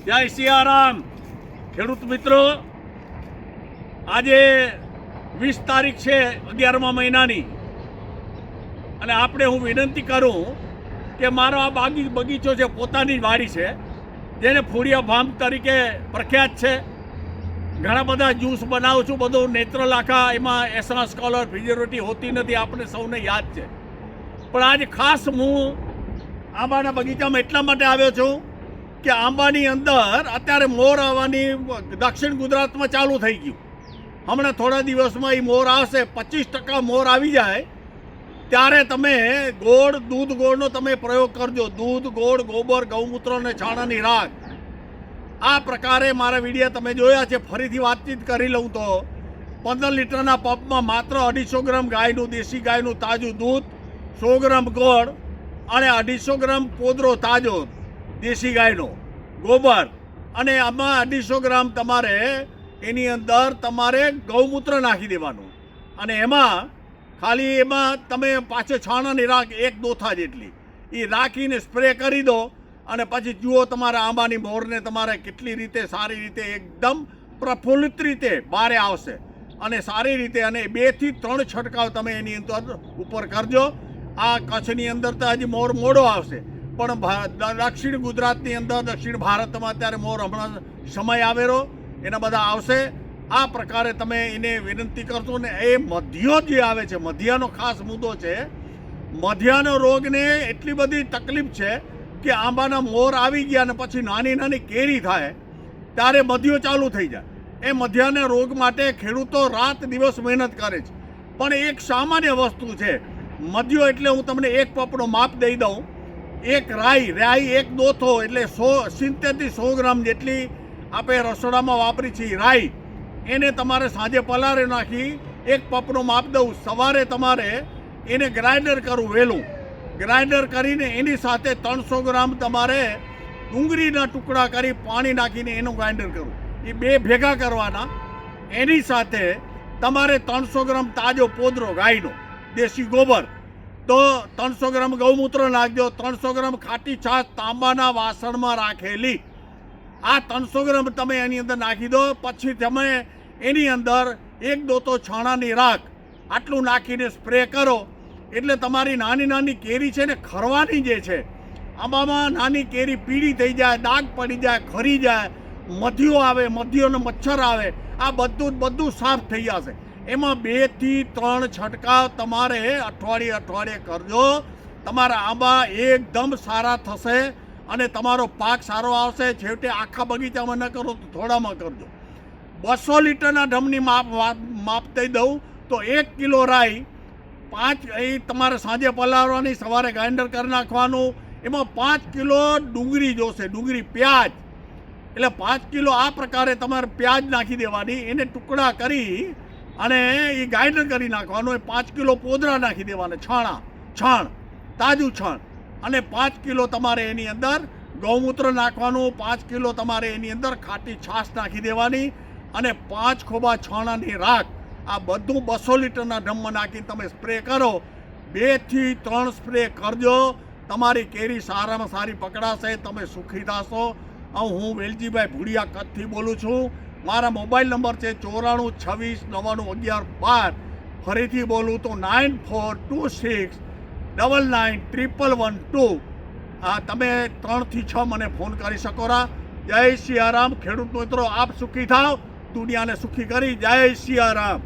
જય સિયારામ ખેડૂત મિત્રો, આજે 20 તારીખ છે 11મા મહિનાની, અને આપણે હું વિનંતી કરું કે મારો આ બગીચો છે, પોતાની જ વાડી છે, જેને ફૂડિયા ફાર્મ તરીકે પ્રખ્યાત છે. ઘણા બધા જ્યુસ બનાવું છું, બધું નેચરલ આખા, એમાં એસેન્સ કલર પ્રિઝર્વેટિવ હોતી નથી, આપણે સૌને યાદ છે. પણ આજે ખાસ હું આંબાના બગીચામાં એટલા માટે આવ્યો છું કે આંબાની અંદર અત્યારે મોર આવવાની દક્ષિણ ગુજરાતમાં ચાલુ થઈ ગયું. હમણાં થોડા દિવસમાં એ મોર આવશે, 25% મોર આવી જાય ત્યારે તમે દૂધ ગોળનો તમે પ્રયોગ કરજો. દૂધ, ગોળ, ગોબર, ગૌમૂત્ર અને છાણાની રાખ, આ પ્રકારે મારા વિડીયો તમે જોયા છે. ફરીથી વાતચીત કરી લઉં તો 15 લીટરના પંપમાં માત્ર 250 ગ્રામ ગાયનું, દેશી ગાયનું તાજું દૂધ, 100 ગ્રામ ગોળ અને 250 ગ્રામ પોદરો તાજો દેશી ગાયનો, ગોબર, અને આમાં 250 ગ્રામ તમારે એની અંદર તમારે ગૌમૂત્ર નાખી દેવાનું. અને એમાં તમે પાછો છાણાની રાખ 1 દોથા જેટલી એ રાખીને સ્પ્રે કરી દો. અને પછી જુઓ તમારા આંબાની મોરને તમારે કેટલી રીતે સારી રીતે એકદમ પ્રફુલ્લિત રીતે બારે આવશે, અને સારી રીતે. અને 2 થી 3 છંટકાવ તમે એની અંદર ઉપર કરજો. આ કચ્છની અંદર તો હજી મોર મોડો આવશે, પણ દક્ષિણ ગુજરાતની અંદર, દક્ષિણ ભારતમાં અત્યારે મોર હમણાં સમય આવેલો, એના બધા આવશે. આ પ્રકારે તમે એને વિનંતી કરશો. ને એ મધ્યો જે આવે છે, મધ્યાનો ખાસ મુદ્દો છે. મધ્યાનો રોગને એટલી બધી તકલીફ છે કે આંબાના મોર આવી ગયા અને પછી નાની નાની કેરી થાય ત્યારે મધ્યો ચાલુ થઈ જાય. એ મધ્યાના રોગ માટે ખેડૂતો રાત દિવસ મહેનત કરે છે. પણ એક સામાન્ય વસ્તુ છે મધ્યો, એટલે હું તમને એક પપડો માપ દઈ દઉં. એક રાઈ 1 દોથો એટલે 70 થી 100 ગ્રામ જેટલી આપણે રસોડામાં વાપરી છીએ રાઈ, એને તમારે સાંજે પલાળે નાખી 1 પપડો માપ દઉં. સવારે તમારે એને ગ્રાઇન્ડર કરવું, વહેલું ગ્રાઇન્ડર કરીને એની સાથે 300 ગ્રામ તમારે ડુંગળીના ટુકડા કરી પાણી નાખીને એનું ગ્રાઇન્ડર કરવું. એ 2 ભેગા કરવાના. એની સાથે તમારે 300 ગ્રામ તાજો પોદરો ગાયનો, દેશી ગોબર, તો 300 ગ્રામ ગૌમૂત્ર નાખજો. 300 ગ્રામ ખાટી છાશ તાંબાના વાસણમાં રાખેલી, આ 300 ગ્રામ તમે એની અંદર નાખી દો. પછી તમે એની અંદર 1 દોતો છાણાની રાખ આટલું નાખીને સ્પ્રે કરો. એટલે તમારી નાની નાની કેરી છે ને, ખરવાની જે છે આંબામાં, નાની કેરી પીળી થઈ જાય, દાગ પડી જાય, ખરી જાય, મધ્યો આવે, મધ્યોનો મચ્છર આવે, આ બધું સાફ થઈ જશે. એમાં 2 થી 3 છંટકાવ તમારે અઠવાડિયે કરજો. તમારા આંબા એકદમ સારા થશે અને તમારો પાક સારો આવશે. છેવટે આખા બગીચામાં ન કરો તો થોડામાં કરજો. 200 લીટરના ડ્રમની માપ દઈ દઉં તો 1 કિલો રાઈ 5 એ તમારે સાંજે પલાળવાની, સવારે ગ્રાઇન્ડર કરી નાખવાનું. એમાં 5 કિલો ડુંગળી જોશે, ડુંગળી, પ્યાજ, એટલે 5 કિલો આ પ્રકારે તમારે પ્યાજ નાખી દેવાની. એને ટુકડા કરી અને એ ગ્રાઇન્ડર કરી નાખવાનું. એ 5 કિલો પોદરા નાખી દેવાના, છાણ, તાજું છાણ. અને 5 કિલો તમારે એની અંદર ગૌમૂત્ર નાખવાનું. 5 કિલો તમારે એની અંદર ખાટી છાશ નાખી દેવાની. અને 5 ખોબા છાણાની રાખ, આ બધું 200 લીટરના ડ્રમમાં નાખીને તમે સ્પ્રે કરો. 2 થી 3 સ્પ્રે કરજો. તમારી કેરી સારામાં સારી પકડાશે, તમે સુખી થશો. હું વેલજીભાઈ ભુડિયા કચ્છથી બોલું છું. મારા મોબાઈલ નંબર છે 94 26 99 11 12. ફરીથી બોલું તો 9426 99 11112. તમે 3 થી 6 મને ફોન કરી શકો. જય સિયારામ ખેડૂત મિત્રો, આપ સુખી થાવ, દુનિયાને સુખી કરી. જય સિયારામ.